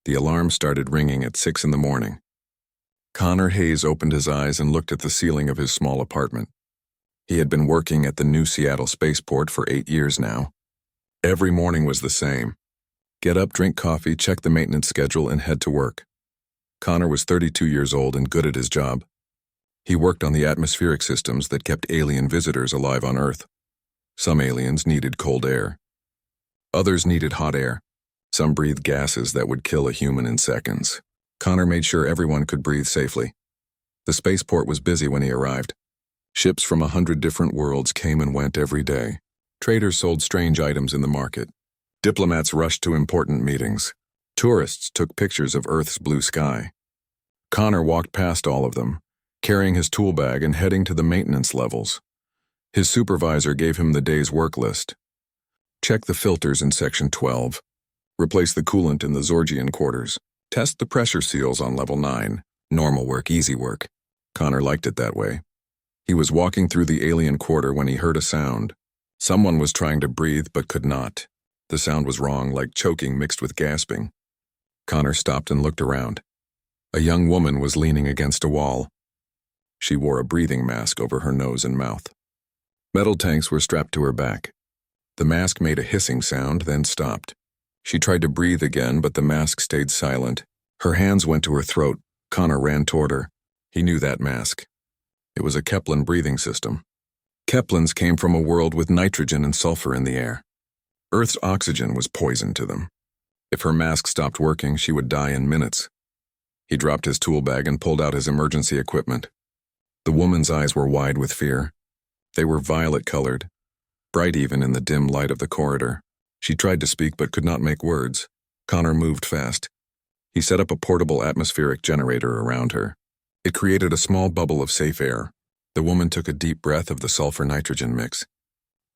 The alarm started ringing at 6 in the morning. Connor Hayes opened his eyes and looked at the ceiling of his small apartment. He had been working at the new Seattle spaceport for 8 years now. Every morning was the same. Get up, drink coffee, check the maintenance schedule, and head to work. Connor was 32 years old and good at his job. He worked on the atmospheric systems that kept alien visitors alive on Earth. Some aliens needed cold air. Others needed hot air. Some breathed gases that would kill a human in seconds. Connor made sure everyone could breathe safely. The spaceport was busy when he arrived. Ships from 100 different worlds came and went every day. Traders sold strange items in the market. Diplomats rushed to important meetings. Tourists took pictures of Earth's blue sky. Connor walked past all of them, carrying his tool bag and heading to the maintenance levels. His supervisor gave him the day's work list. Check the filters in Section 12. Replace the coolant in the Zorgian quarters. Test the pressure seals on Level 9. Normal work, easy work. Connor liked it that way. He was walking through the alien quarter when he heard a sound. Someone was trying to breathe but could not. The sound was wrong, like choking mixed with gasping. Connor stopped and looked around. A young woman was leaning against a wall. She wore a breathing mask over her nose and mouth. Metal tanks were strapped to her back. The mask made a hissing sound, then stopped. She tried to breathe again, but the mask stayed silent. Her hands went to her throat. Connor ran toward her. He knew that mask. It was a Kepler breathing system. Keplans came from a world with nitrogen and sulfur in the air. Earth's oxygen was poison to them. If her mask stopped working, she would die in minutes. He dropped his tool bag and pulled out his emergency equipment. The woman's eyes were wide with fear. They were violet-colored, bright even in the dim light of the corridor. She tried to speak but could not make words. Connor moved fast. He set up a portable atmospheric generator around her. It created a small bubble of safe air. The woman took a deep breath of the sulfur-nitrogen mix.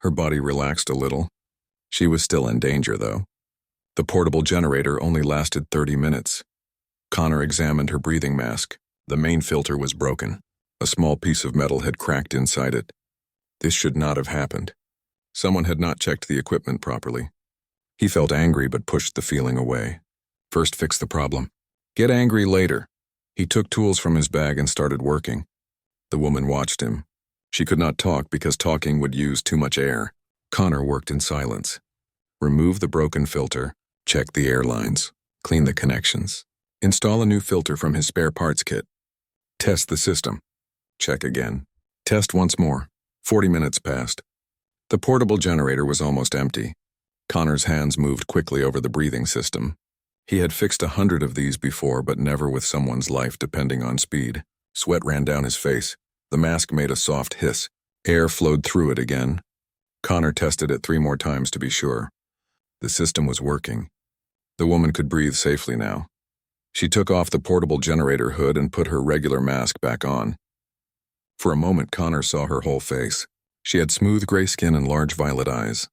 Her body relaxed a little. She was still in danger, though. The portable generator only lasted 30 minutes. Connor examined her breathing mask. The main filter was broken. A small piece of metal had cracked inside it. This should not have happened. Someone had not checked the equipment properly. He felt angry but pushed the feeling away. First fix the problem. Get angry later. He took tools from his bag and started working. The woman watched him. She could not talk because talking would use too much air. Connor worked in silence. Remove the broken filter, check the air lines, clean the connections. Install a new filter from his spare parts kit. Test the system. Check again. Test once more. 40 minutes passed. The portable generator was almost empty. Connor's hands moved quickly over the breathing system. He had fixed 100 of these before, but never with someone's life depending on speed. Sweat ran down his face. The mask made a soft hiss. Air flowed through it again. Connor tested it 3 more times to be sure. The system was working. The woman could breathe safely now. She took off the portable generator hood and put her regular mask back on. For a moment, Connor saw her whole face. She had smooth gray skin and large violet eyes.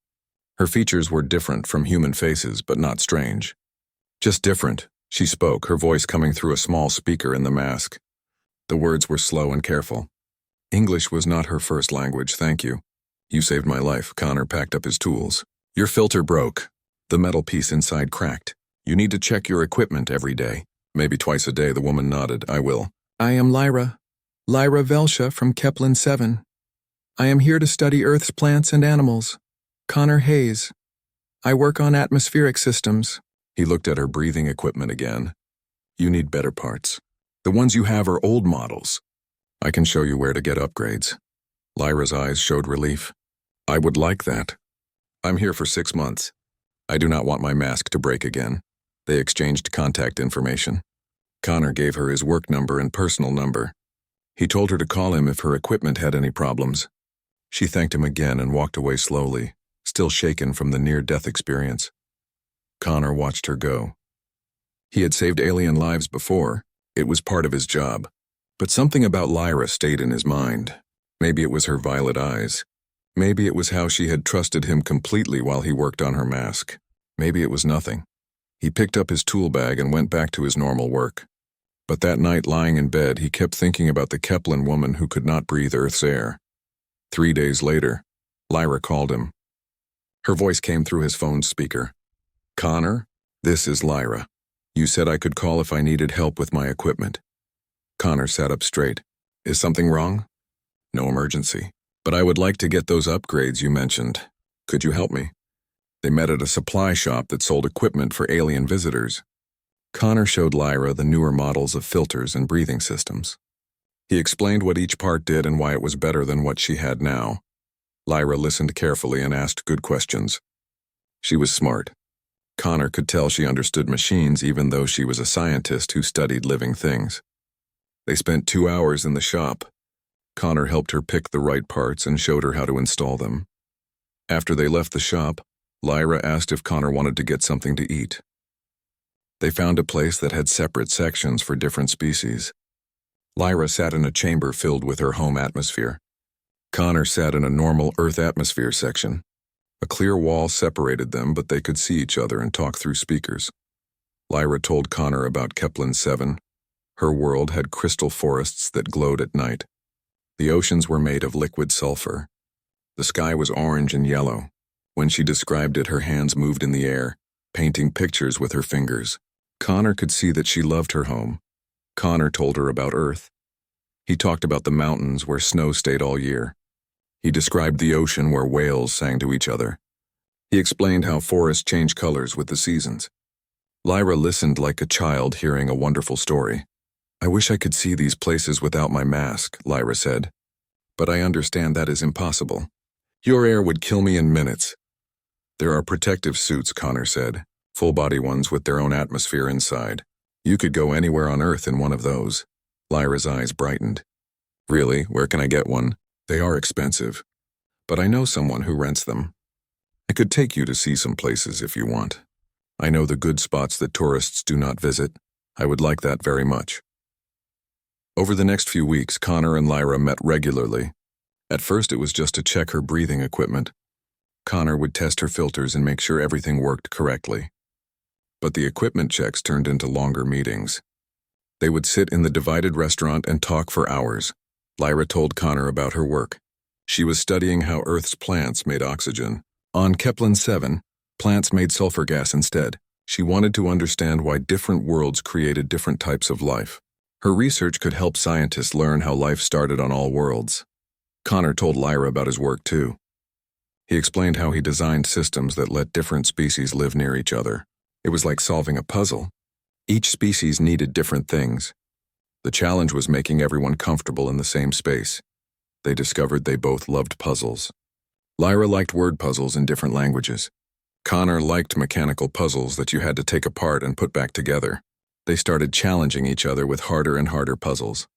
Her features were different from human faces, but not strange. Just different, she spoke, her voice coming through a small speaker in the mask. The words were slow and careful. English was not her first language, thank you. You saved my life. Connor packed up his tools. Your filter broke. The metal piece inside cracked. You need to check your equipment every day. Maybe twice a day, the woman nodded. I will. I am Lyra Velsha from Kepler 7. I am here to study Earth's plants and animals. Connor Hayes. I work on atmospheric systems. He looked at her breathing equipment again. You need better parts. The ones you have are old models. I can show you where to get upgrades. Lyra's eyes showed relief. I would like that. I'm here for 6 months. I do not want my mask to break again. They exchanged contact information. Connor gave her his work number and personal number. He told her to call him if her equipment had any problems. She thanked him again and walked away slowly, still shaken from the near-death experience. Connor watched her go. He had saved alien lives before. It was part of his job. But something about Lyra stayed in his mind. Maybe it was her violet eyes. Maybe it was how she had trusted him completely while he worked on her mask. Maybe it was nothing. He picked up his tool bag and went back to his normal work. But that night, lying in bed, he kept thinking about the Kepler woman who could not breathe Earth's air. 3 days later, Lyra called him. Her voice came through his phone's speaker. Connor, this is Lyra. You said I could call if I needed help with my equipment. Connor sat up straight. Is something wrong? No emergency. But I would like to get those upgrades you mentioned. Could you help me? They met at a supply shop that sold equipment for alien visitors. Connor showed Lyra the newer models of filters and breathing systems. He explained what each part did and why it was better than what she had now. Lyra listened carefully and asked good questions. She was smart. Connor could tell she understood machines even though she was a scientist who studied living things. They spent 2 hours in the shop. Connor helped her pick the right parts and showed her how to install them. After they left the shop, Lyra asked if Connor wanted to get something to eat. They found a place that had separate sections for different species. Lyra sat in a chamber filled with her home atmosphere. Connor sat in a normal Earth atmosphere section. A clear wall separated them, but they could see each other and talk through speakers. Lyra told Connor about Kepler-7. Her world had crystal forests that glowed at night. The oceans were made of liquid sulfur. The sky was orange and yellow. When she described it, her hands moved in the air, painting pictures with her fingers. Connor could see that she loved her home. Connor told her about Earth. He talked about the mountains where snow stayed all year. He described the ocean where whales sang to each other. He explained how forests change colors with the seasons. Lyra listened like a child hearing a wonderful story. I wish I could see these places without my mask, Lyra said. But I understand that is impossible. Your air would kill me in minutes. There are protective suits, Connor said, full-body ones with their own atmosphere inside. You could go anywhere on Earth in one of those. Lyra's eyes brightened. Really, where can I get one? They are expensive. But I know someone who rents them. I could take you to see some places if you want. I know the good spots that tourists do not visit. I would like that very much. Over the next few weeks, Connor and Lyra met regularly. At first, it was just to check her breathing equipment. Connor would test her filters and make sure everything worked correctly. But the equipment checks turned into longer meetings. They would sit in the divided restaurant and talk for hours. Lyra told Connor about her work. She was studying how Earth's plants made oxygen. On Kepler-7, plants made sulfur gas instead. She wanted to understand why different worlds created different types of life. Her research could help scientists learn how life started on all worlds. Connor told Lyra about his work too. He explained how he designed systems that let different species live near each other. It was like solving a puzzle. Each species needed different things. The challenge was making everyone comfortable in the same space. They discovered they both loved puzzles. Lyra liked word puzzles in different languages. Connor liked mechanical puzzles that you had to take apart and put back together. They started challenging each other with harder and harder puzzles.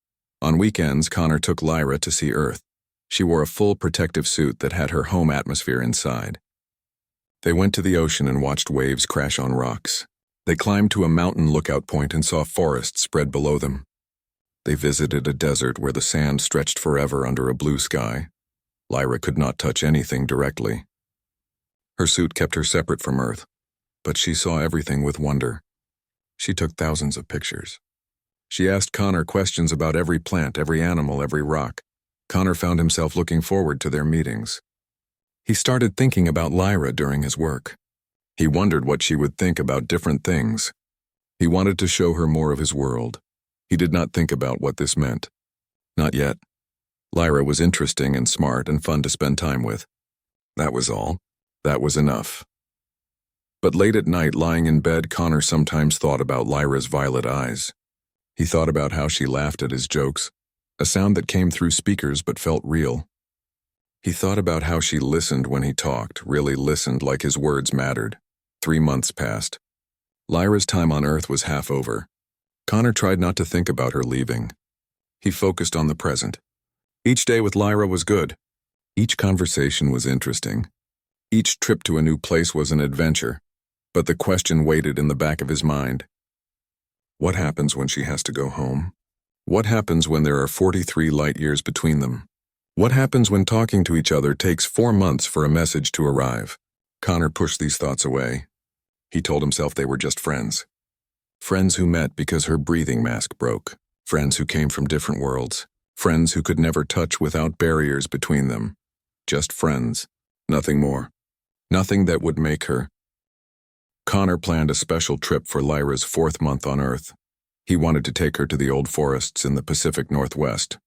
On weekends, Connor took Lyra to see Earth. She wore a full protective suit that had her home atmosphere inside. They went to the ocean and watched waves crash on rocks. They climbed to a mountain lookout point and saw forests spread below them. They visited a desert where the sand stretched forever under a blue sky. Lyra could not touch anything directly. Her suit kept her separate from Earth, but she saw everything with wonder. She took thousands of pictures. She asked Connor questions about every plant, every animal, every rock. Connor found himself looking forward to their meetings. He started thinking about Lyra during his work. He wondered what she would think about different things. He wanted to show her more of his world. He did not think about what this meant. Not yet. Lyra was interesting and smart and fun to spend time with. That was all. That was enough. But late at night, lying in bed, Connor sometimes thought about Lyra's violet eyes. He thought about how she laughed at his jokes, a sound that came through speakers but felt real. He thought about how she listened when he talked, really listened like his words mattered. 3 months passed. Lyra's time on Earth was half over. Connor tried not to think about her leaving. He focused on the present. Each day with Lyra was good. Each conversation was interesting. Each trip to a new place was an adventure. But the question waited in the back of his mind. What happens when she has to go home? What happens when there are 43 light years between them? What happens when talking to each other takes 4 months for a message to arrive? Connor pushed these thoughts away. He told himself they were just friends. Friends who met because her breathing mask broke. Friends who came from different worlds. Friends who could never touch without barriers between them. Just friends. Nothing more. Nothing that would make her. Connor planned a special trip for Lyra's 4th month on Earth. He wanted to take her to the old forests in the Pacific Northwest.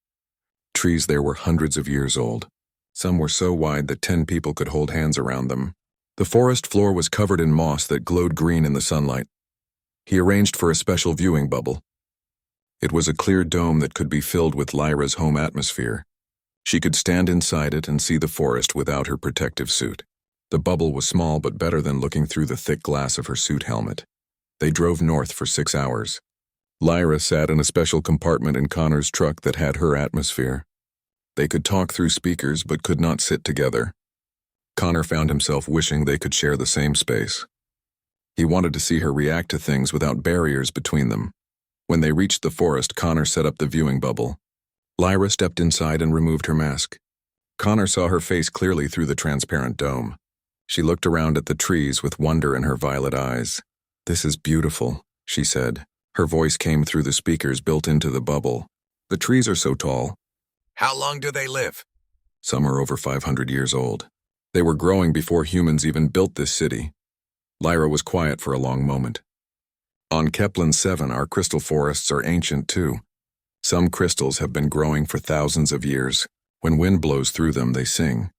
Trees there were hundreds of years old. Some were so wide that 10 people could hold hands around them. The forest floor was covered in moss that glowed green in the sunlight. He arranged for a special viewing bubble. It was a clear dome that could be filled with Lyra's home atmosphere. She could stand inside it and see the forest without her protective suit. The bubble was small but better than looking through the thick glass of her suit helmet. They drove north for 6 hours. Lyra sat in a special compartment in Connor's truck that had her atmosphere. They could talk through speakers but could not sit together. Connor found himself wishing they could share the same space. He wanted to see her react to things without barriers between them. When they reached the forest, Connor set up the viewing bubble. Lyra stepped inside and removed her mask. Connor saw her face clearly through the transparent dome. She looked around at the trees with wonder in her violet eyes. "This is beautiful," she said. Her voice came through the speakers built into the bubble. "The trees are so tall." How long do they live? "Some are over 500 years old. They were growing before humans even built this city." Lyra was quiet for a long moment. "On Kepler 7, our crystal forests are ancient too. Some crystals have been growing for thousands of years. When wind blows through them, they sing.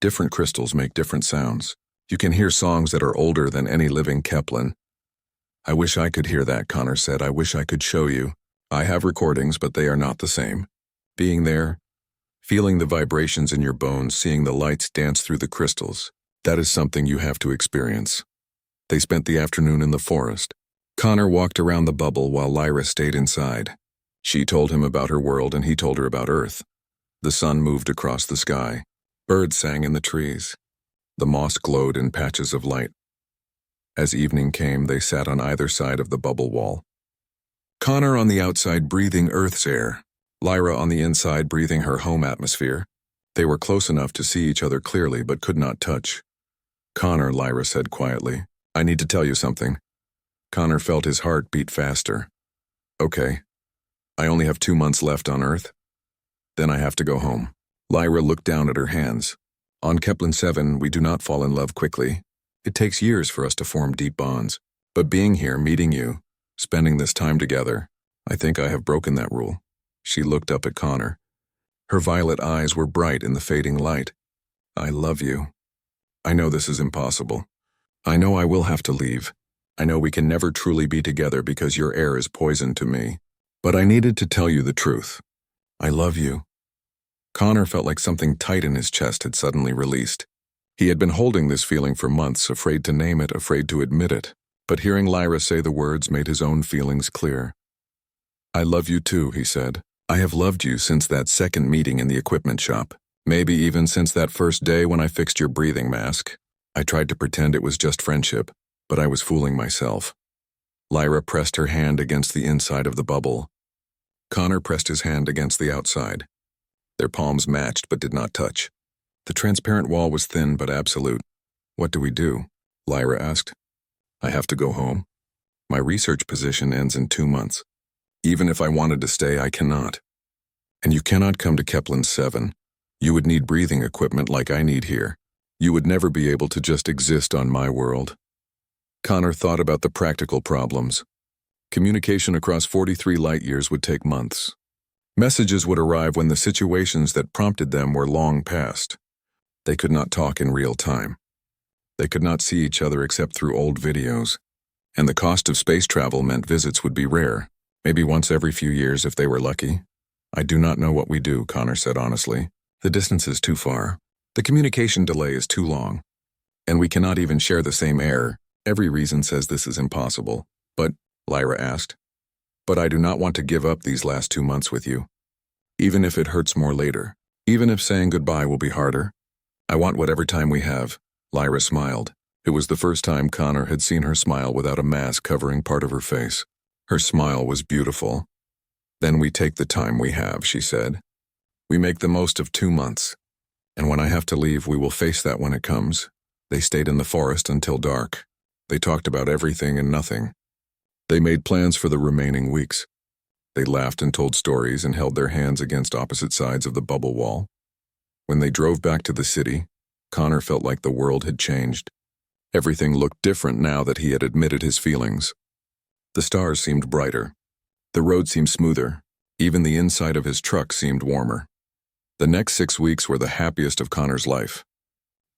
Different crystals make different sounds. You can hear songs that are older than any living Kepler." "I wish I could hear that," Connor said. "I wish I could show you. I have recordings, but they are not the same. Being there, feeling the vibrations in your bones, seeing the lights dance through the crystals, that is something you have to experience." They spent the afternoon in the forest. Connor walked around the bubble while Lyra stayed inside. She told him about her world and he told her about Earth. The sun moved across the sky. Birds sang in the trees. The moss glowed in patches of light. As evening came, they sat on either side of the bubble wall. Connor on the outside breathing Earth's air, Lyra on the inside breathing her home atmosphere. They were close enough to see each other clearly but could not touch. "Connor," Lyra said quietly, "I need to tell you something." Connor felt his heart beat faster. "Okay. I only have 2 months left on Earth. Then I have to go home." Lyra looked down at her hands. "On Kepler 7, we do not fall in love quickly. It takes years for us to form deep bonds. But being here, meeting you, spending this time together, I think I have broken that rule." She looked up at Connor. Her violet eyes were bright in the fading light. "I love you. I know this is impossible. I know I will have to leave. I know we can never truly be together because your air is poison to me. But I needed to tell you the truth. I love you." Connor felt like something tight in his chest had suddenly released. He had been holding this feeling for months, afraid to name it, afraid to admit it. But hearing Lyra say the words made his own feelings clear. "I love you too," he said. "I have loved you since that second meeting in the equipment shop. Maybe even since that first day when I fixed your breathing mask. I tried to pretend it was just friendship, but I was fooling myself." Lyra pressed her hand against the inside of the bubble. Connor pressed his hand against the outside. Their palms matched but did not touch. The transparent wall was thin but absolute. "What do we do?" Lyra asked. "I have to go home. My research position ends in 2 months. Even if I wanted to stay, I cannot. And you cannot come to Kepler 7. You would need breathing equipment like I need here. You would never be able to just exist on my world." Connor thought about the practical problems. Communication across 43 light years would take months. Messages would arrive when the situations that prompted them were long past. They could not talk in real time. They could not see each other except through old videos. And the cost of space travel meant visits would be rare, maybe once every few years if they were lucky. "I do not know what we do," Connor said honestly. "The distance is too far. The communication delay is too long. And we cannot even share the same air. Every reason says this is impossible." "But," Lyra asked, "but I do not want to give up these last 2 months with you. Even if it hurts more later. Even if saying goodbye will be harder. I want whatever time we have." Lyra smiled. It was the first time Connor had seen her smile without a mask covering part of her face. Her smile was beautiful. "Then we take the time we have," she said. "We make the most of 2 months. And when I have to leave, we will face that when it comes." They stayed in the forest until dark. They talked about everything and nothing. They made plans for the remaining weeks. They laughed and told stories and held their hands against opposite sides of the bubble wall. When they drove back to the city, Connor felt like the world had changed. Everything looked different now that he had admitted his feelings. The stars seemed brighter. The road seemed smoother. Even the inside of his truck seemed warmer. The next 6 weeks were the happiest of Connor's life.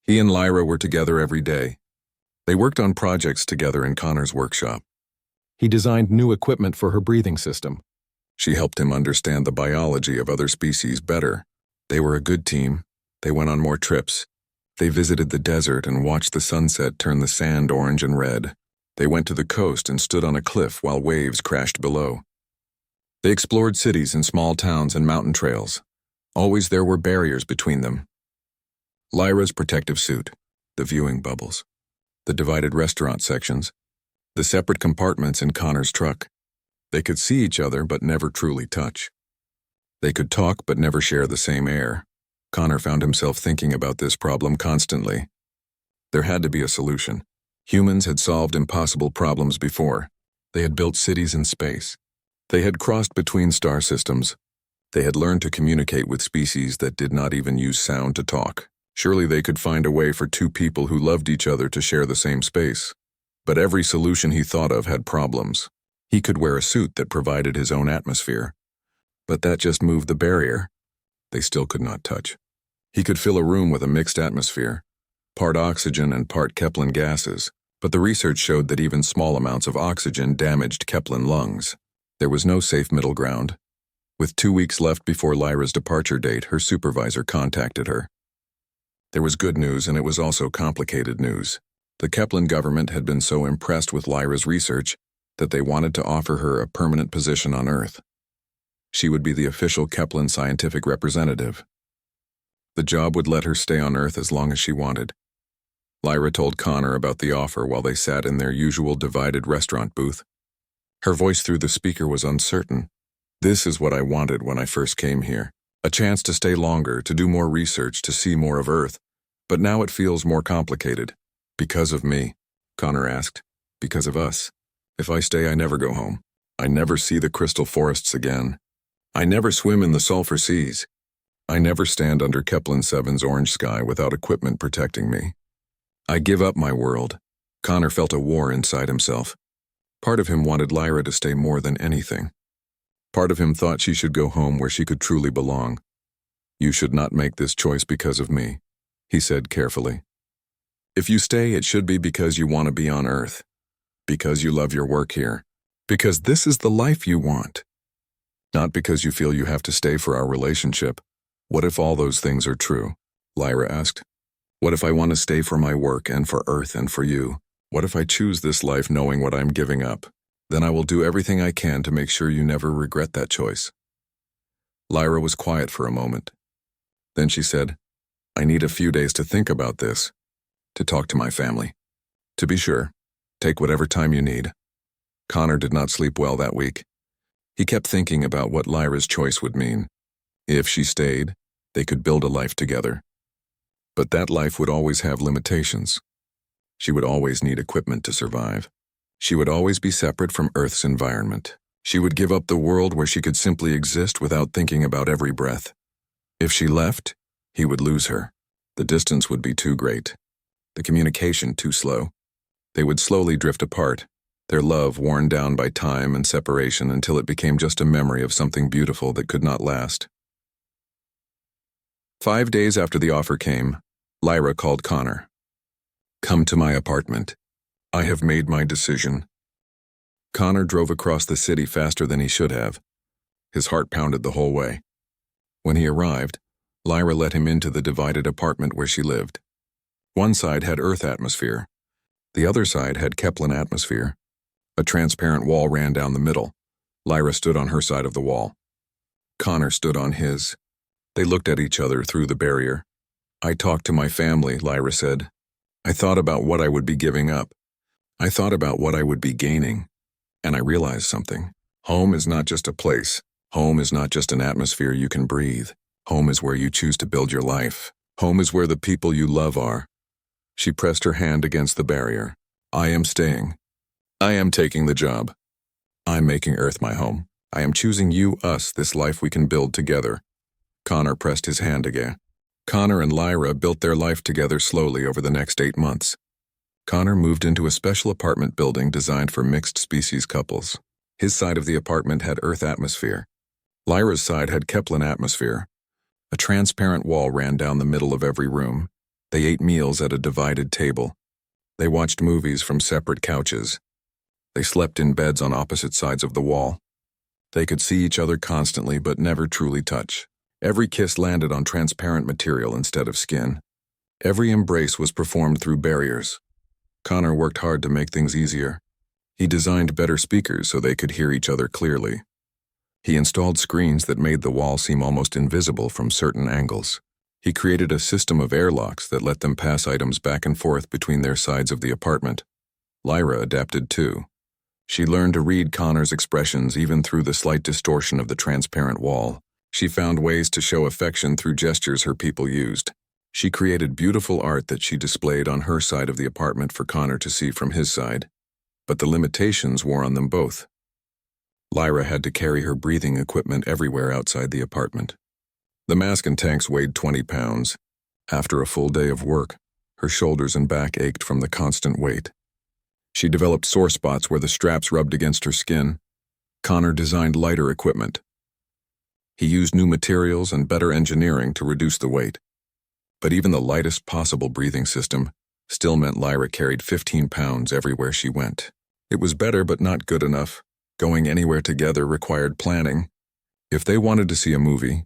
He and Lyra were together every day. They worked on projects together in Connor's workshop. He designed new equipment for her breathing system. She helped him understand the biology of other species better. They were a good team. They went on more trips. They visited the desert and watched the sunset turn the sand orange and red. They went to the coast and stood on a cliff while waves crashed below. They explored cities and small towns and mountain trails. Always there were barriers between them. Lyra's protective suit, the viewing bubbles, the divided restaurant sections, the separate compartments in Connor's truck. They could see each other but never truly touch. They could talk but never share the same air. Connor found himself thinking about this problem constantly. There had to be a solution. Humans had solved impossible problems before. They had built cities in space. They had crossed between star systems. They had learned to communicate with species that did not even use sound to talk. Surely they could find a way for two people who loved each other to share the same space. But every solution he thought of had problems. He could wear a suit that provided his own atmosphere. But that just moved the barrier. They still could not touch. He could fill a room with a mixed atmosphere, part oxygen and part Kepler gases, but the research showed that even small amounts of oxygen damaged Kepler lungs. There was no safe middle ground. With 2 weeks left before Lyra's departure date, her supervisor contacted her. There was good news, and it was also complicated news. The Kepler government had been so impressed with Lyra's research that they wanted to offer her a permanent position on Earth. She would be the official Kepler scientific representative. The job would let her stay on Earth as long as she wanted. Lyra told Connor about the offer while they sat in their usual divided restaurant booth. Her voice through the speaker was uncertain. This is what I wanted when I first came here. A chance to stay longer, to do more research, to see more of Earth. But now it feels more complicated. Because of me, Connor asked. Because of us. If I stay, I never go home. I never see the crystal forests again. I never swim in the sulfur seas. I never stand under Kepler 7's orange sky without equipment protecting me. I give up my world. Connor felt a war inside himself. Part of him wanted Lyra to stay more than anything. Part of him thought she should go home where she could truly belong. You should not make this choice because of me, he said carefully. If you stay, it should be because you want to be on Earth. Because you love your work here. Because this is the life you want. Not because you feel you have to stay for our relationship. What if all those things are true? Lyra asked. What if I want to stay for my work and for Earth and for you? What if I choose this life knowing what I'm giving up? Then I will do everything I can to make sure you never regret that choice. Lyra was quiet for a moment. Then she said, I need a few days to think about this, to talk to my family. To be sure, take whatever time you need. Connor did not sleep well that week. He kept thinking about what Lyra's choice would mean. If she stayed, they could build a life together. But that life would always have limitations. She would always need equipment to survive. She would always be separate from Earth's environment. She would give up the world where she could simply exist without thinking about every breath. If she left, he would lose her. The distance would be too great. The communication too slow. They would slowly drift apart, their love worn down by time and separation until it became just a memory of something beautiful that could not last. 5 days after the offer came, Lyra called Connor. Come to my apartment. I have made my decision. Connor drove across the city faster than he should have. His heart pounded the whole way. When he arrived, Lyra let him into the divided apartment where she lived. One side had Earth atmosphere. The other side had Kepler atmosphere. A transparent wall ran down the middle. Lyra stood on her side of the wall. Connor stood on his. They looked at each other through the barrier. I talked to my family, Lyra said. I thought about what I would be giving up. I thought about what I would be gaining. And I realized something. Home is not just a place. Home is not just an atmosphere you can breathe. Home is where you choose to build your life. Home is where the people you love are. She pressed her hand against the barrier. I am staying. I am taking the job. I'm making Earth my home. I am choosing you, us, this life we can build together. Connor pressed his hand again. Connor and Lyra built their life together slowly over the next 8 months. Connor moved into a special apartment building designed for mixed-species couples. His side of the apartment had Earth atmosphere. Lyra's side had Kepler atmosphere. A transparent wall ran down the middle of every room. They ate meals at a divided table. They watched movies from separate couches. They slept in beds on opposite sides of the wall. They could see each other constantly but never truly touch. Every kiss landed on transparent material instead of skin. Every embrace was performed through barriers. Connor worked hard to make things easier. He designed better speakers so they could hear each other clearly. He installed screens that made the wall seem almost invisible from certain angles. He created a system of airlocks that let them pass items back and forth between their sides of the apartment. Lyra adapted too. She learned to read Connor's expressions even through the slight distortion of the transparent wall. She found ways to show affection through gestures her people used. She created beautiful art that she displayed on her side of the apartment for Connor to see from his side. But the limitations wore on them both. Lyra had to carry her breathing equipment everywhere outside the apartment. The mask and tanks weighed 20 pounds. After a full day of work, her shoulders and back ached from the constant weight. She developed sore spots where the straps rubbed against her skin. Connor designed lighter equipment. He used new materials and better engineering to reduce the weight. But even the lightest possible breathing system still meant Lyra carried 15 pounds everywhere she went. It was better but not good enough. Going anywhere together required planning. If they wanted to see a movie,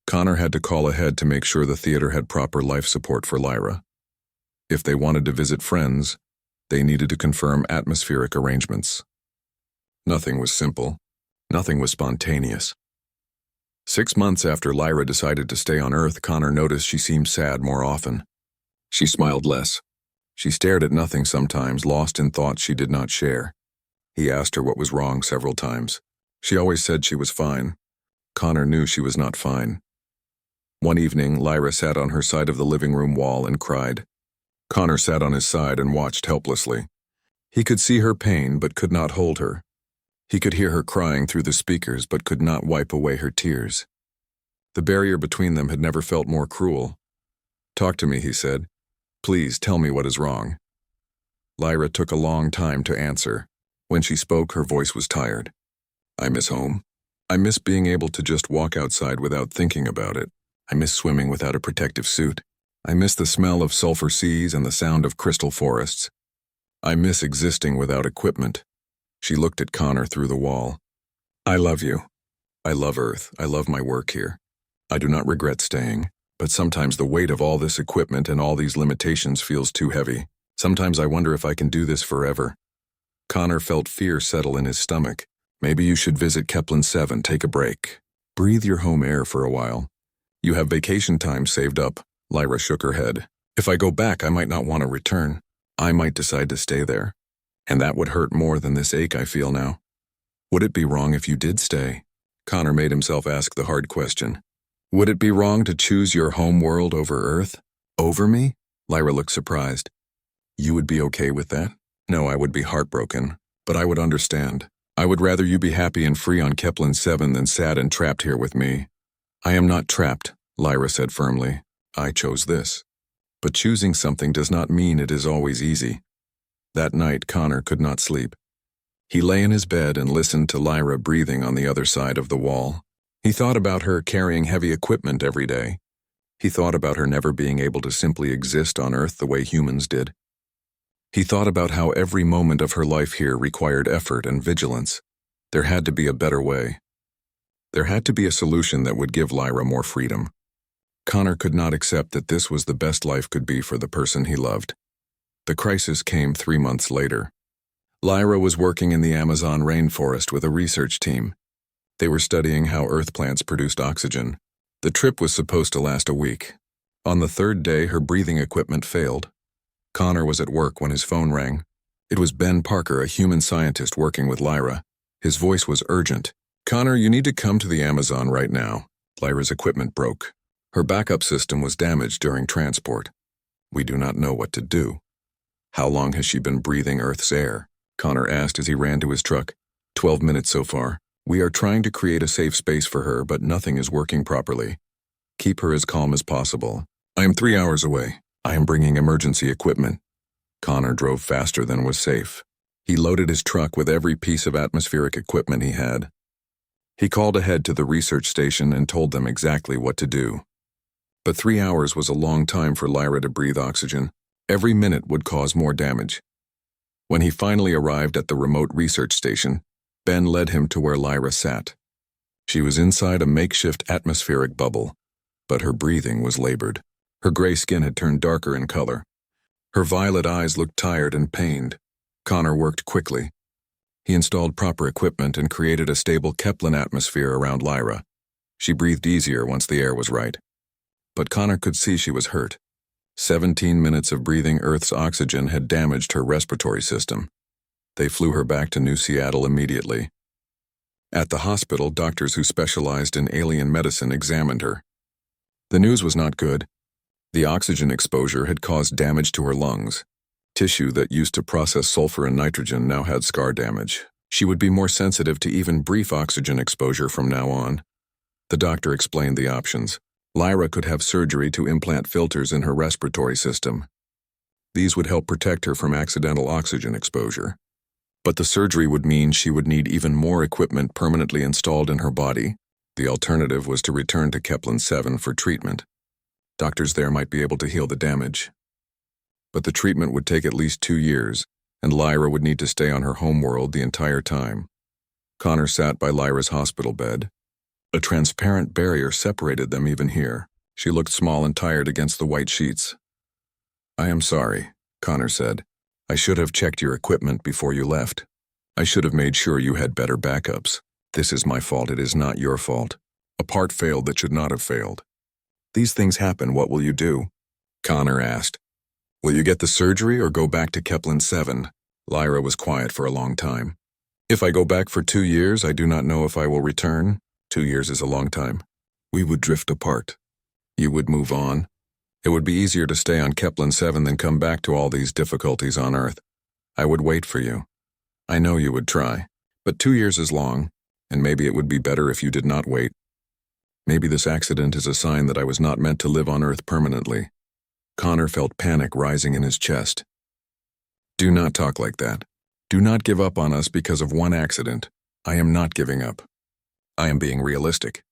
Connor had to call ahead to make sure the theater had proper life support for Lyra. If they wanted to visit friends, they needed to confirm atmospheric arrangements. Nothing was simple. Nothing was spontaneous. 6 months after Lyra decided to stay on Earth, Connor noticed she seemed sad more often. She smiled less. She stared at nothing sometimes, lost in thoughts she did not share. He asked her what was wrong several times. She always said she was fine. Connor knew she was not fine. One evening, Lyra sat on her side of the living room wall and cried. Connor sat on his side and watched helplessly. He could see her pain but could not hold her. He could hear her crying through the speakers but could not wipe away her tears. The barrier between them had never felt more cruel. "Talk to me," he said. "Please tell me what is wrong." Lyra took a long time to answer. When she spoke, her voice was tired. "I miss home. I miss being able to just walk outside without thinking about it. I miss swimming without a protective suit. I miss the smell of sulfur seas and the sound of crystal forests. I miss existing without equipment." She looked at Connor through the wall. "I love you. I love Earth. I love my work here. I do not regret staying, but sometimes the weight of all this equipment and all these limitations feels too heavy. Sometimes I wonder if I can do this forever." Connor felt fear settle in his stomach. "Maybe you should visit Kepler 7, take a break. Breathe your home air for a while. You have vacation time saved up." Lyra shook her head. "If I go back, I might not want to return. I might decide to stay there. And that would hurt more than this ache I feel now. Would it be wrong if you did stay?" Connor made himself ask the hard question. "Would it be wrong to choose your home world over Earth? Over me?" Lyra looked surprised. "You would be okay with that?" "No, I would be heartbroken, but I would understand. I would rather you be happy and free on Kepler 7 than sad and trapped here with me." "I am not trapped," Lyra said firmly. "I chose this. But choosing something does not mean it is always easy." That night, Connor could not sleep. He lay in his bed and listened to Lyra breathing on the other side of the wall. He thought about her carrying heavy equipment every day. He thought about her never being able to simply exist on Earth the way humans did. He thought about how every moment of her life here required effort and vigilance. There had to be a better way. There had to be a solution that would give Lyra more freedom. Connor could not accept that this was the best life could be for the person he loved. The crisis came 3 months later. Lyra was working in the Amazon rainforest with a research team. They were studying how Earth plants produced oxygen. The trip was supposed to last a week. On the 3rd day, her breathing equipment failed. Connor was at work when his phone rang. It was Ben Parker, a human scientist working with Lyra. His voice was urgent. "Connor, you need to come to the Amazon right now." Lyra's equipment broke. Her backup system was damaged during transport. "We do not know what to do." "How long has she been breathing Earth's air?" Connor asked as he ran to his truck. 12 minutes so far. "We are trying to create a safe space for her, but nothing is working properly. Keep her as calm as possible. I am 3 hours away. I am bringing emergency equipment." Connor drove faster than was safe. He loaded his truck with every piece of atmospheric equipment he had. He called ahead to the research station and told them exactly what to do. But 3 hours was a long time for Lyra to breathe oxygen. Every minute would cause more damage. When he finally arrived at the remote research station, Ben led him to where Lyra sat. She was inside a makeshift atmospheric bubble, but her breathing was labored. Her gray skin had turned darker in color. Her violet eyes looked tired and pained. Connor worked quickly. He installed proper equipment and created a stable Kepler atmosphere around Lyra. She breathed easier once the air was right. But Connor could see she was hurt. 17 minutes of breathing Earth's oxygen had damaged her respiratory system. They flew her back to New Seattle immediately. At the hospital, doctors who specialized in alien medicine examined her. The news was not good. The oxygen exposure had caused damage to her lungs. Tissue that used to process sulfur and nitrogen now had scar damage. She would be more sensitive to even brief oxygen exposure from now on. The doctor explained the options. Lyra could have surgery to implant filters in her respiratory system. These would help protect her from accidental oxygen exposure. But the surgery would mean she would need even more equipment permanently installed in her body. The alternative was to return to Kepler 7 for treatment. Doctors there might be able to heal the damage. But the treatment would take at least 2 years, and Lyra would need to stay on her homeworld the entire time. Connor sat by Lyra's hospital bed. A transparent barrier separated them even here. She looked small and tired against the white sheets. "I am sorry," Connor said. "I should have checked your equipment before you left. I should have made sure you had better backups. This is my fault, it is not your fault. A part failed that should not have failed." "These things happen, what will you do?" Connor asked. "Will you get the surgery or go back to Kepler 7? Lyra was quiet for a long time. "If I go back for 2 years, I do not know if I will return. 2 years is a long time. We would drift apart. You would move on. It would be easier to stay on Kepler 7 than come back to all these difficulties on Earth. I would wait for you. I know you would try. But 2 years is long, and maybe it would be better if you did not wait. Maybe this accident is a sign that I was not meant to live on Earth permanently." Connor felt panic rising in his chest. "Do not talk like that. Do not give up on us because of one accident. I am not giving up. I am being realistic.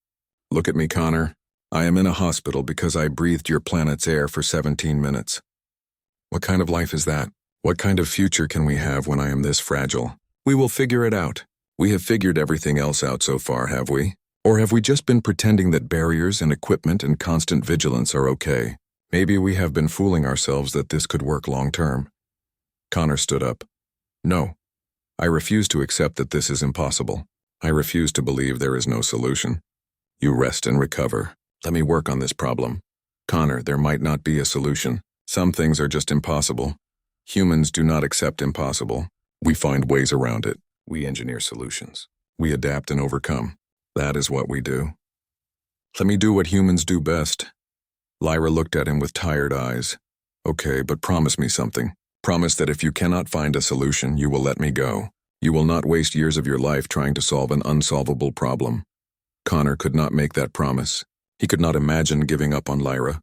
Look at me, Connor. I am in a hospital because I breathed your planet's air for 17 minutes. What kind of life is that? What kind of future can we have when I am this fragile? We will figure it out. We have figured everything else out so far, have we? Or have we just been pretending that barriers and equipment and constant vigilance are okay? Maybe we have been fooling ourselves that this could work long term." Connor stood up. "No. I refuse to accept that this is impossible. I refuse to believe there is no solution. You rest and recover. Let me work on this problem. Connor, there might not be a solution. Some things are just impossible. Humans do not accept impossible. We find ways around it. We engineer solutions. We adapt and overcome. That is what we do. Let me do what humans do best." Lyra looked at him with tired eyes. "Okay, but promise me something. Promise that if you cannot find a solution, you will let me go. You will not waste years of your life trying to solve an unsolvable problem." Connor could not make that promise. He could not imagine giving up on Lyra.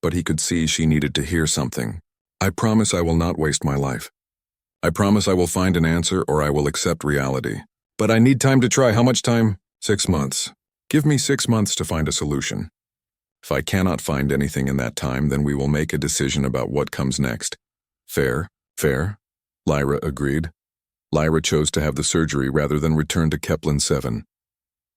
But he could see she needed to hear something. "I promise I will not waste my life. I promise I will find an answer or I will accept reality. But I need time to try. How much time?" 6 months. Give me 6 months to find a solution. If I cannot find anything in that time, then we will make a decision about what comes next." "Fair, fair," Lyra agreed. Lyra chose to have the surgery rather than return to Kepler 7.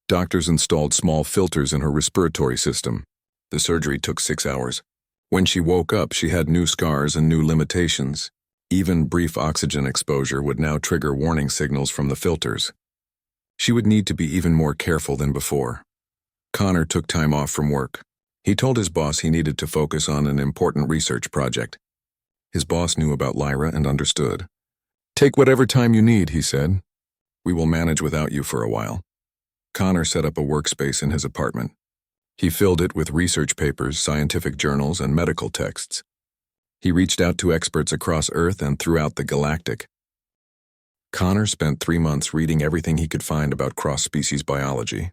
Doctors installed small filters in her respiratory system. The surgery took 6 hours. When she woke up, she had new scars and new limitations. Even brief oxygen exposure would now trigger warning signals from the filters. She would need to be even more careful than before. Connor took time off from work. He told his boss he needed to focus on an important research project. His boss knew about Lyra and understood. "Take whatever time you need," he said. "We will manage without you for a while." Connor set up a workspace in his apartment. He filled it with research papers, scientific journals, and medical texts. He reached out to experts across Earth and throughout the galactic. Connor spent 3 months reading everything he could find about cross-species biology.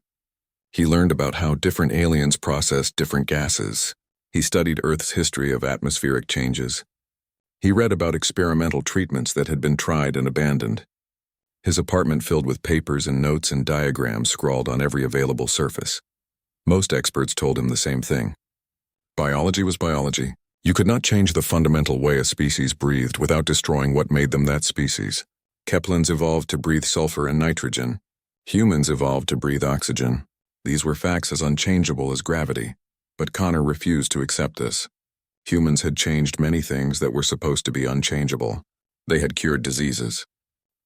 He learned about how different aliens process different gases. He studied Earth's history of atmospheric changes. He read about experimental treatments that had been tried and abandoned. His apartment filled with papers and notes and diagrams scrawled on every available surface. Most experts told him the same thing. Biology was biology. You could not change the fundamental way a species breathed without destroying what made them that species. Keplins evolved to breathe sulfur and nitrogen. Humans evolved to breathe oxygen. These were facts as unchangeable as gravity. But Connor refused to accept this. Humans had changed many things that were supposed to be unchangeable. They had cured diseases.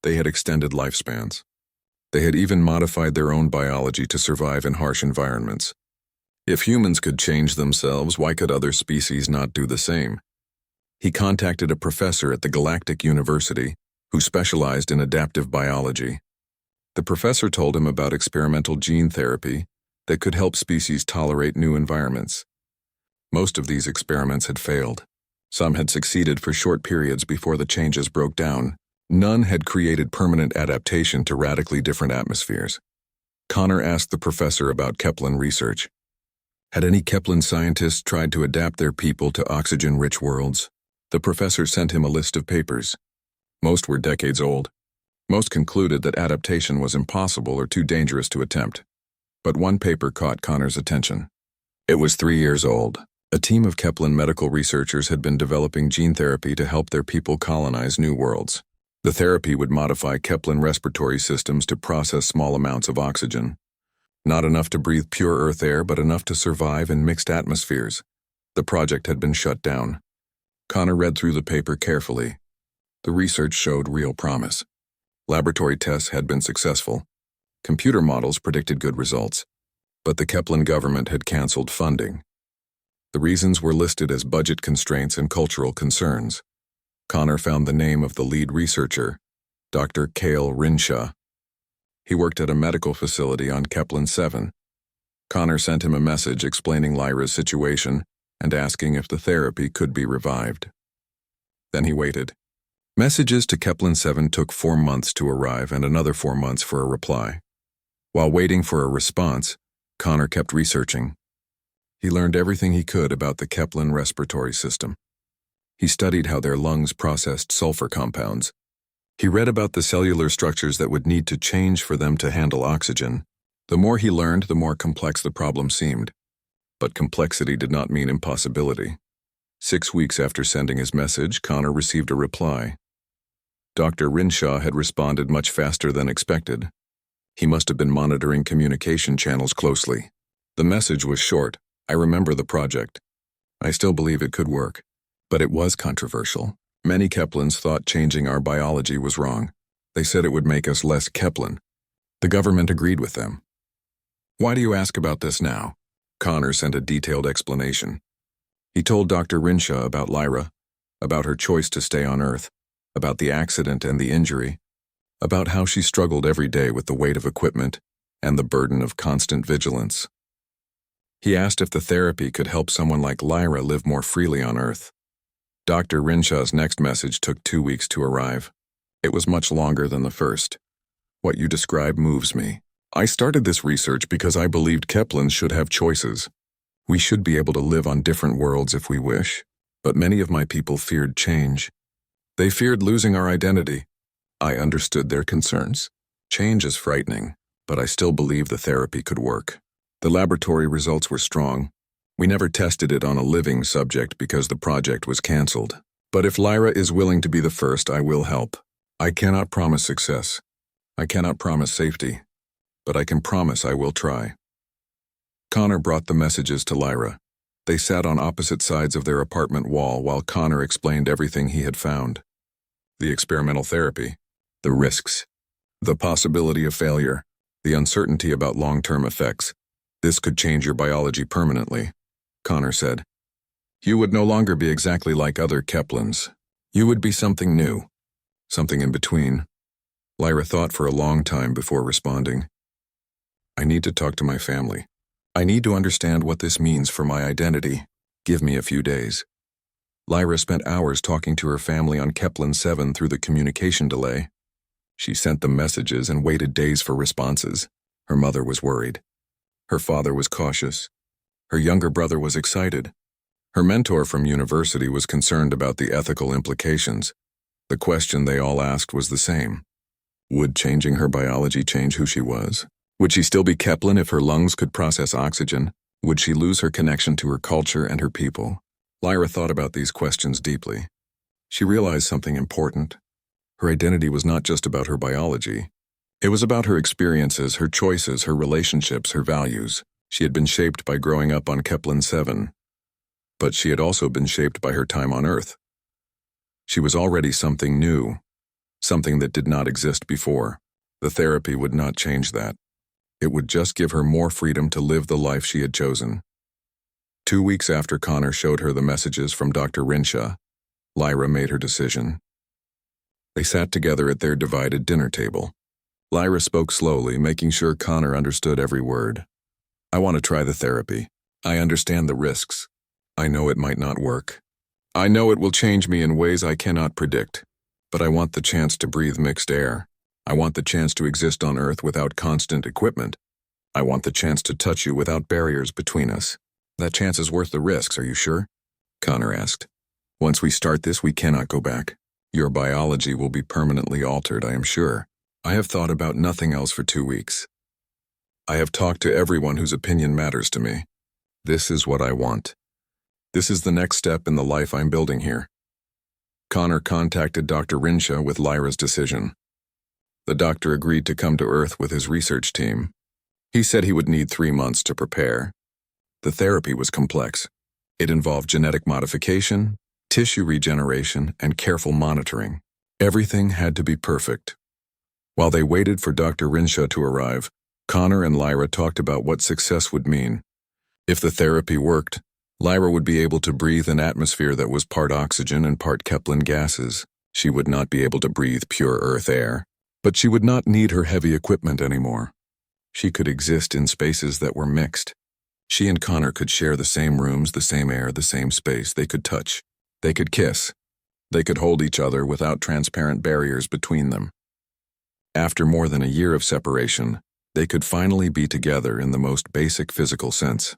They had extended lifespans. They had even modified their own biology to survive in harsh environments. If humans could change themselves, why could other species not do the same? He contacted a professor at the Galactic University who specialized in adaptive biology. The professor told him about experimental gene therapy that could help species tolerate new environments. Most of these experiments had failed. Some had succeeded for short periods before the changes broke down. None had created permanent adaptation to radically different atmospheres. Connor asked the professor about Keplin research. Had any Keplin scientists tried to adapt their people to oxygen-rich worlds? The professor sent him a list of papers. Most were decades old. Most concluded that adaptation was impossible or too dangerous to attempt. But one paper caught Connor's attention. It was 3 years old. A team of Keplin medical researchers had been developing gene therapy to help their people colonize new worlds. The therapy would modify Keplin respiratory systems to process small amounts of oxygen. Not enough to breathe pure Earth air, but enough to survive in mixed atmospheres. The project had been shut down. Connor read through the paper carefully. The research showed real promise. Laboratory tests had been successful. Computer models predicted good results. But the Keplin government had canceled funding. The reasons were listed as budget constraints and cultural concerns. Connor found the name of the lead researcher, Dr. Cale Rinshaw. He worked at a medical facility on Keplin 7. Connor sent him a message explaining Lyra's situation and asking if the therapy could be revived. Then he waited. Messages to Keplin 7 took 4 months to arrive and another 4 months for a reply. While waiting for a response, Connor kept researching. He learned everything he could about the Keplin respiratory system. He studied how their lungs processed sulfur compounds. He read about the cellular structures that would need to change for them to handle oxygen. The more he learned, the more complex the problem seemed. But complexity did not mean impossibility. 6 weeks after sending his message, Connor received a reply. Dr. Rinshaw had responded much faster than expected. He must have been monitoring communication channels closely. The message was short. I remember the project. I still believe it could work. But it was controversial. Many Keplins thought changing our biology was wrong. They said it would make us less Keplin. The government agreed with them. Why do you ask about this now? Connor sent a detailed explanation. He told Dr. Rinshaw about Lyra, about her choice to stay on Earth, about the accident and the injury, about how she struggled every day with the weight of equipment and the burden of constant vigilance. He asked if the therapy could help someone like Lyra live more freely on Earth. Dr. Rinshaw's next message took 2 weeks to arrive. It was much longer than the first. What you describe moves me. I started this research because I believed Keplins should have choices. We should be able to live on different worlds if we wish. But many of my people feared change. They feared losing our identity. I understood their concerns. Change is frightening, but I still believe the therapy could work. The laboratory results were strong. We never tested it on a living subject because the project was canceled. But if Lyra is willing to be the first, I will help. I cannot promise success. I cannot promise safety. But I can promise I will try. Connor brought the messages to Lyra. They sat on opposite sides of their apartment wall while Connor explained everything he had found. The experimental therapy, the risks, the possibility of failure, the uncertainty about long-term effects. This could change your biology permanently, Connor said. You would no longer be exactly like other Keplins. You would be something new, something in between. Lyra thought for a long time before responding. I need to talk to my family. I need to understand what this means for my identity. Give me a few days. Lyra spent hours talking to her family on Keplin 7 through the communication delay. She sent them messages and waited days for responses. Her mother was worried. Her father was cautious. Her younger brother was excited. Her mentor from university was concerned about the ethical implications. The question they all asked was the same. Would changing her biology change who she was? Would she still be Kepler if her lungs could process oxygen? Would she lose her connection to her culture and her people? Lyra thought about these questions deeply. She realized something important. Her identity was not just about her biology. It was about her experiences, her choices, her relationships, her values. She had been shaped by growing up on Kepler-7, but she had also been shaped by her time on Earth. She was already something new, something that did not exist before. The therapy would not change that. It would just give her more freedom to live the life she had chosen. 2 weeks after Connor showed her the messages from Dr. Rinshaw, Lyra made her decision. They sat together at their divided dinner table. Lyra spoke slowly, making sure Connor understood every word. I want to try the therapy. I understand the risks. I know it might not work. I know it will change me in ways I cannot predict. But I want the chance to breathe mixed air. I want the chance to exist on Earth without constant equipment. I want the chance to touch you without barriers between us. That chance is worth the risks, are you sure? Connor asked. Once we start this, we cannot go back. Your biology will be permanently altered, I am sure. I have thought about nothing else for 2 weeks. I have talked to everyone whose opinion matters to me. This is what I want. This is the next step in the life I'm building here. Connor contacted Dr. Rinshaw with Lyra's decision. The doctor agreed to come to Earth with his research team. He said he would need 3 months to prepare. The therapy was complex. It involved genetic modification, tissue regeneration, and careful monitoring. Everything had to be perfect. While they waited for Dr. Rinshaw to arrive, Connor and Lyra talked about what success would mean. If the therapy worked, Lyra would be able to breathe an atmosphere that was part oxygen and part Kepler gases. She would not be able to breathe pure Earth air, but she would not need her heavy equipment anymore. She could exist in spaces that were mixed. She and Connor could share the same rooms, the same air, the same space. They could touch. They could kiss. They could hold each other without transparent barriers between them. After more than a year of separation, they could finally be together in the most basic physical sense.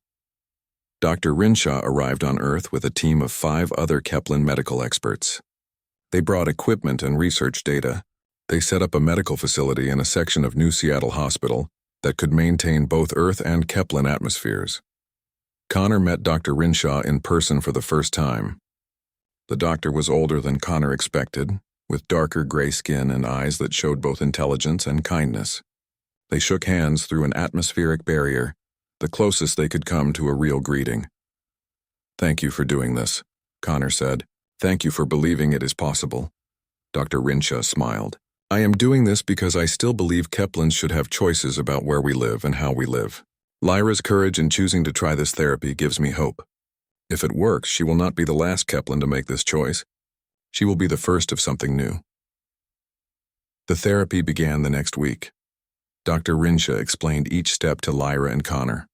Dr. Rinshaw arrived on Earth with a team of 5 other Kepler medical experts. They brought equipment and research data. They set up a medical facility in a section of New Seattle Hospital that could maintain both Earth and Kepler atmospheres. Connor met Dr. Rinshaw in person for the first time. The doctor was older than Connor expected, with darker gray skin and eyes that showed both intelligence and kindness. They shook hands through an atmospheric barrier, the closest they could come to a real greeting. Thank you for doing this, Connor said. Thank you for believing it is possible. Dr. Rinshaw smiled. I am doing this because I still believe Keplans should have choices about where we live and how we live. Lyra's courage in choosing to try this therapy gives me hope. If it works, she will not be the last Kepler to make this choice. She will be the first of something new. The therapy began the next week. Dr. Rinshaw explained each step to Lyra and Connor.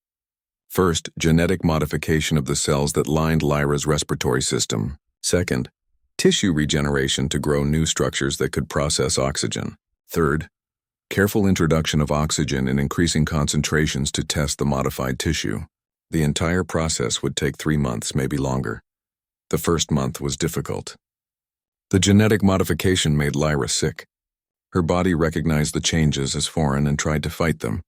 First, genetic modification of the cells that lined Lyra's respiratory system. Second, tissue regeneration to grow new structures that could process oxygen. Third, careful introduction of oxygen in increasing concentrations to test the modified tissue. The entire process would take 3 months, maybe longer. The first month was difficult. The genetic modification made Lyra sick. Her body recognized the changes as foreign and tried to fight them.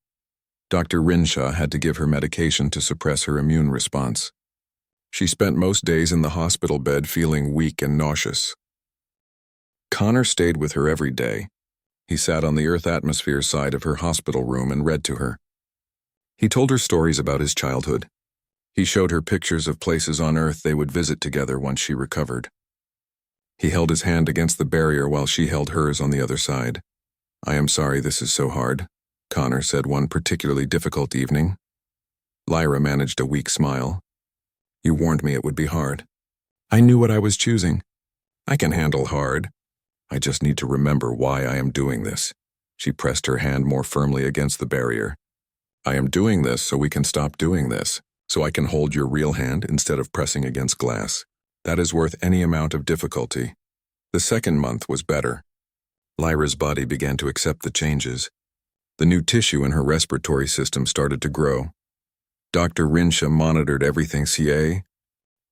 Dr. Rinshaw had to give her medication to suppress her immune response. She spent most days in the hospital bed feeling weak and nauseous. Connor stayed with her every day. He sat on the Earth atmosphere side of her hospital room and read to her. He told her stories about his childhood. He showed her pictures of places on Earth they would visit together once she recovered. He held his hand against the barrier while she held hers on the other side. I am sorry this is so hard, Connor said one particularly difficult evening. Lyra managed a weak smile. You warned me it would be hard. I knew what I was choosing. I can handle hard. I just need to remember why I am doing this. She pressed her hand more firmly against the barrier. I am doing this so we can stop doing this, so I can hold your real hand instead of pressing against glass. That is worth any amount of difficulty. The second month was better. Lyra's body began to accept the changes. The new tissue in her respiratory system started to grow. Dr. Rinshaw monitored everything.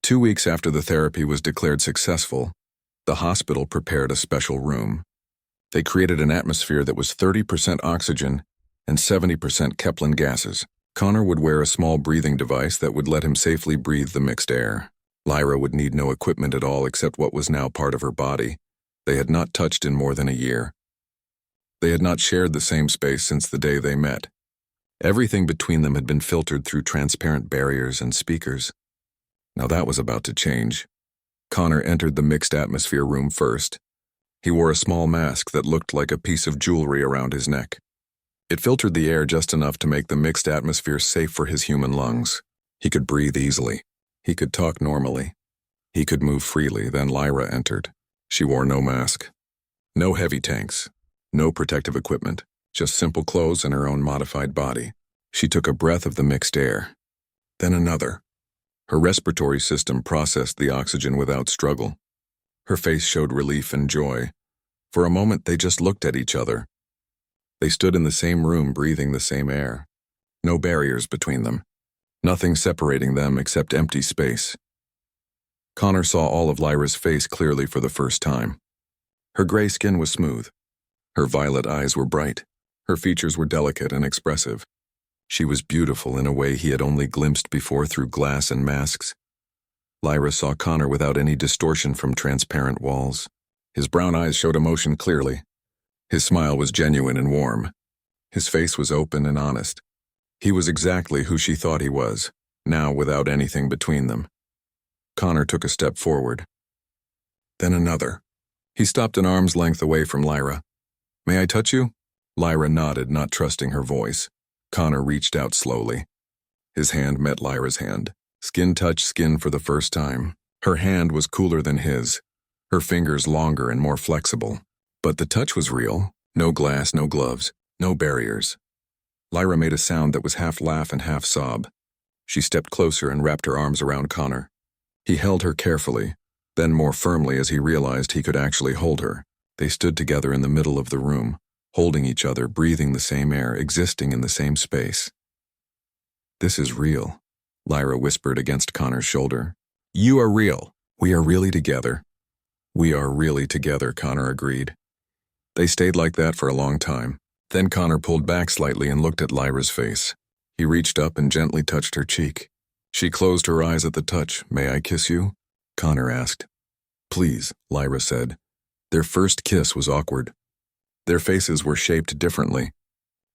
2 weeks after the therapy was declared successful, the hospital prepared a special room. They created an atmosphere that was 30% oxygen and 70% Kepler gases. Connor would wear a small breathing device that would let him safely breathe the mixed air. Lyra would need no equipment at all except what was now part of her body. They had not touched in more than a year. They had not shared the same space since the day they met. Everything between them had been filtered through transparent barriers and speakers. Now that was about to change. Connor entered the mixed atmosphere room first. He wore a small mask that looked like a piece of jewelry around his neck. It filtered the air just enough to make the mixed atmosphere safe for his human lungs. He could breathe easily. He could talk normally. He could move freely. Then Lyra entered. She wore no mask. No heavy tanks. No protective equipment. Just simple clothes and her own modified body. She took a breath of the mixed air. Then another. Her respiratory system processed the oxygen without struggle. Her face showed relief and joy. For a moment, they just looked at each other. They stood in the same room, breathing the same air. No barriers between them. Nothing separating them except empty space. Connor saw all of Lyra's face clearly for the first time. Her gray skin was smooth. Her violet eyes were bright. Her features were delicate and expressive. She was beautiful in a way he had only glimpsed before through glass and masks. Lyra saw Connor without any distortion from transparent walls. His brown eyes showed emotion clearly. His smile was genuine and warm. His face was open and honest. He was exactly who she thought he was, now without anything between them. Connor took a step forward. Then another. He stopped an arm's length away from Lyra. "May I touch you?" Lyra nodded, not trusting her voice. Connor reached out slowly. His hand met Lyra's hand. Skin touched skin for the first time. Her hand was cooler than his, her fingers longer and more flexible. But the touch was real. No glass, no gloves, no barriers. Lyra made a sound that was half laugh and half sob. She stepped closer and wrapped her arms around Connor. He held her carefully, then more firmly as he realized he could actually hold her. They stood together in the middle of the room, holding each other, breathing the same air, existing in the same space. "This is real," Lyra whispered against Connor's shoulder. "You are real. We are really together." "We are really together," Connor agreed. They stayed like that for a long time. Then Connor pulled back slightly and looked at Lyra's face. He reached up and gently touched her cheek. She closed her eyes at the touch. "May I kiss you?" Connor asked. "Please," Lyra said. Their first kiss was awkward. Their faces were shaped differently.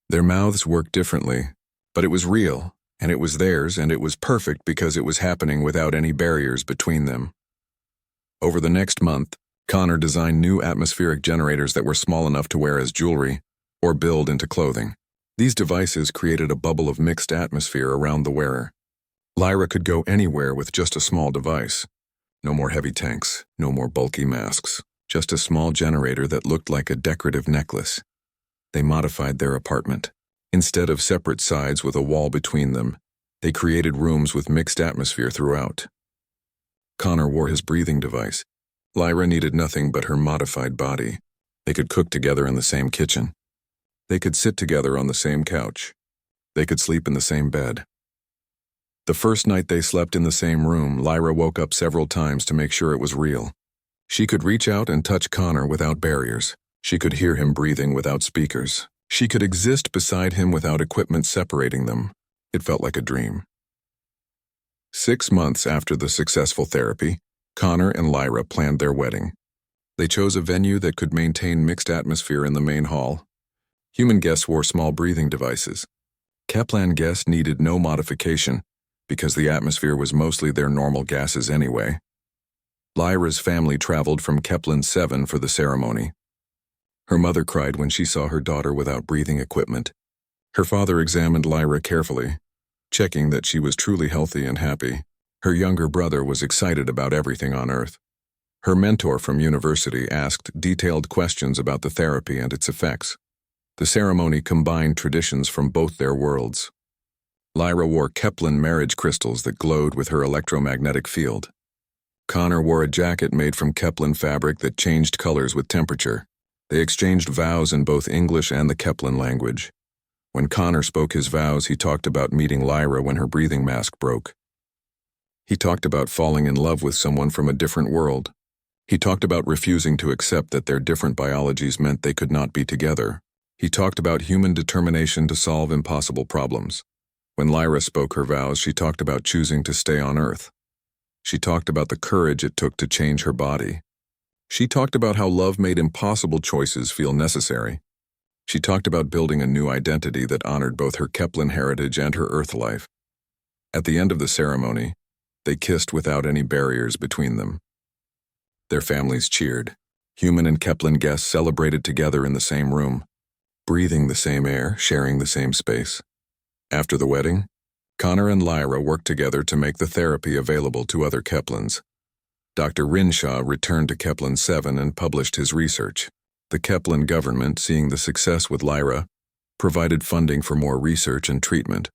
Their mouths worked differently, but it was real, and it was theirs, and it was perfect because it was happening without any barriers between them. Over the next month, Connor designed new atmospheric generators that were small enough to wear as jewelry or build into clothing. These devices created a bubble of mixed atmosphere around the wearer. Lyra could go anywhere with just a small device. No more heavy tanks, no more bulky masks, just a small generator that looked like a decorative necklace. They modified their apartment. Instead of separate sides with a wall between them, they created rooms with mixed atmosphere throughout. Connor wore his breathing device. Lyra needed nothing but her modified body. They could cook together in the same kitchen. They could sit together on the same couch. They could sleep in the same bed. The first night they slept in the same room, Lyra woke up several times to make sure it was real. She could reach out and touch Connor without barriers. She could hear him breathing without speakers. She could exist beside him without equipment separating them. It felt like a dream. 6 months after the successful therapy, Connor and Lyra planned their wedding. They chose a venue that could maintain mixed atmosphere in the main hall. Human guests wore small breathing devices. Kepler guests needed no modification because the atmosphere was mostly their normal gases anyway. Lyra's family traveled from Kepler 7 for the ceremony. Her mother cried when she saw her daughter without breathing equipment. Her father examined Lyra carefully, checking that she was truly healthy and happy. Her younger brother was excited about everything on Earth. Her mentor from university asked detailed questions about the therapy and its effects. The ceremony combined traditions from both their worlds. Lyra wore Kepler marriage crystals that glowed with her electromagnetic field. Connor wore a jacket made from Kepler fabric that changed colors with temperature. They exchanged vows in both English and the Kepler language. When Connor spoke his vows, he talked about meeting Lyra when her breathing mask broke. He talked about falling in love with someone from a different world. He talked about refusing to accept that their different biologies meant they could not be together. He talked about human determination to solve impossible problems. When Lyra spoke her vows, she talked about choosing to stay on Earth. She talked about the courage it took to change her body. She talked about how love made impossible choices feel necessary. She talked about building a new identity that honored both her Kepler heritage and her Earth life. At the end of the ceremony, they kissed without any barriers between them. Their families cheered. Human and Kepler guests celebrated together in the same room, breathing the same air, sharing the same space. After the wedding, Connor and Lyra worked together to make the therapy available to other Keplans. Dr. Rinshaw returned to Kepler 7 and published his research. The Kepler government, seeing the success with Lyra, provided funding for more research and treatment.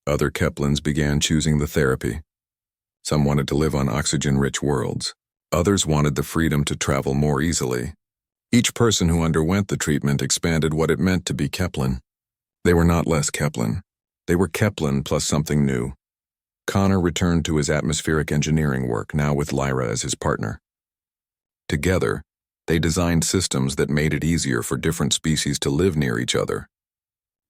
Other Keplans began choosing the therapy. Some wanted to live on oxygen-rich worlds. Others wanted the freedom to travel more easily. Each person who underwent the treatment expanded what it meant to be Kepler. They were not less Kepler. They were Kepler plus something new. Connor returned to his atmospheric engineering work, now with Lyra as his partner. Together, they designed systems that made it easier for different species to live near each other.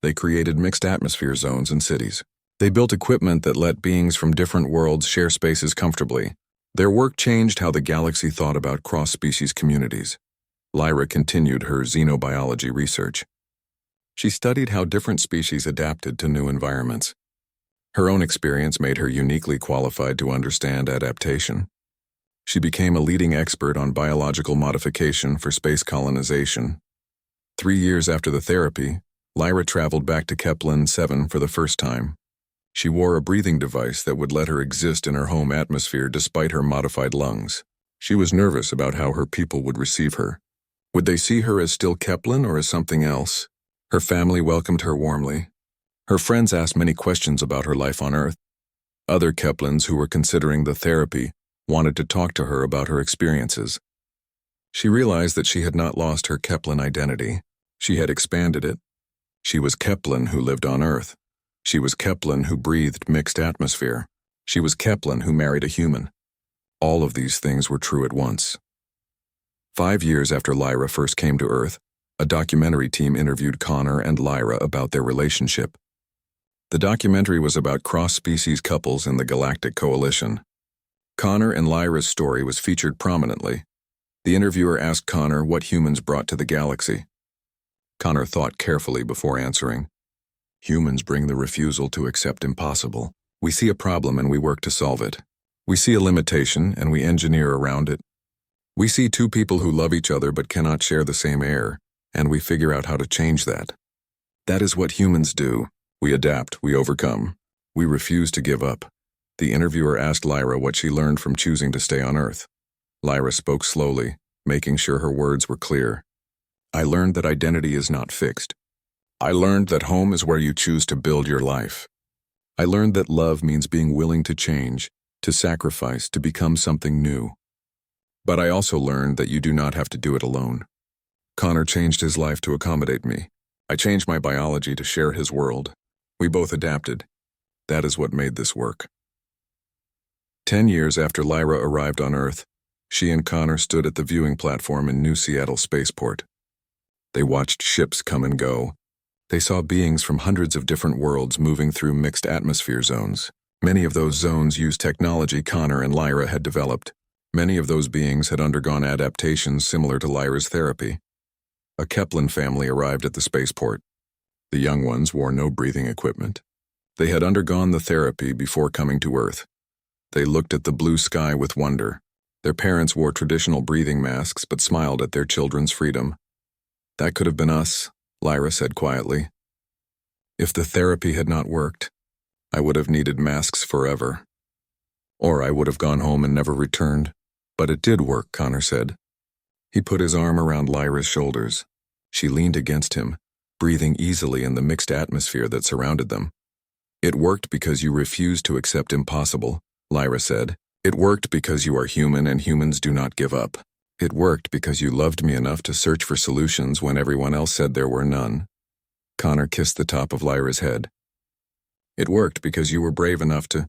They created mixed atmosphere zones in cities. They built equipment that let beings from different worlds share spaces comfortably. Their work changed how the galaxy thought about cross-species communities. Lyra continued her xenobiology research. She studied how different species adapted to new environments. Her own experience made her uniquely qualified to understand adaptation. She became a leading expert on biological modification for space colonization. 3 years after the therapy, Lyra traveled back to Kepler 7 for the first time. She wore a breathing device that would let her exist in her home atmosphere despite her modified lungs. She was nervous about how her people would receive her. Would they see her as still Kepler or as something else? Her family welcomed her warmly. Her friends asked many questions about her life on Earth. Other Keplans who were considering the therapy wanted to talk to her about her experiences. She realized that she had not lost her Kepler identity. She had expanded it. She was Kepler who lived on Earth. She was Kepler who breathed mixed atmosphere. She was Kepler who married a human. All of these things were true at once. 5 years after Lyra first came to Earth, a documentary team interviewed Connor and Lyra about their relationship. The documentary was about cross-species couples in the Galactic Coalition. Connor and Lyra's story was featured prominently. The interviewer asked Connor what humans brought to the galaxy. Connor thought carefully before answering. Humans bring the refusal to accept impossible. We see a problem and we work to solve it. We see a limitation and we engineer around it. We see two people who love each other but cannot share the same air, and we figure out how to change that. That is what humans do. We adapt, we overcome. We refuse to give up. The interviewer asked Lyra what she learned from choosing to stay on Earth. Lyra spoke slowly, making sure her words were clear. I learned that identity is not fixed. I learned that home is where you choose to build your life. I learned that love means being willing to change, to sacrifice, to become something new. But I also learned that you do not have to do it alone. Connor changed his life to accommodate me. I changed my biology to share his world. We both adapted. That is what made this work. 10 years after Lyra arrived on Earth, she and Connor stood at the viewing platform in New Seattle Spaceport. They watched ships come and go. They saw beings from hundreds of different worlds moving through mixed atmosphere zones. Many of those zones used technology Connor and Lyra had developed. Many of those beings had undergone adaptations similar to Lyra's therapy. A Kepler family arrived at the spaceport. The young ones wore no breathing equipment. They had undergone the therapy before coming to Earth. They looked at the blue sky with wonder. Their parents wore traditional breathing masks but smiled at their children's freedom. That could have been us, Lyra said quietly. If the therapy had not worked, I would have needed masks forever. Or I would have gone home and never returned. But it did work, Connor said. He put his arm around Lyra's shoulders. She leaned against him, breathing easily in the mixed atmosphere that surrounded them. It worked because you refused to accept impossible, Lyra said. It worked because you are human and humans do not give up. It worked because you loved me enough to search for solutions when everyone else said there were none. Connor kissed the top of Lyra's head. It worked because you were brave enough to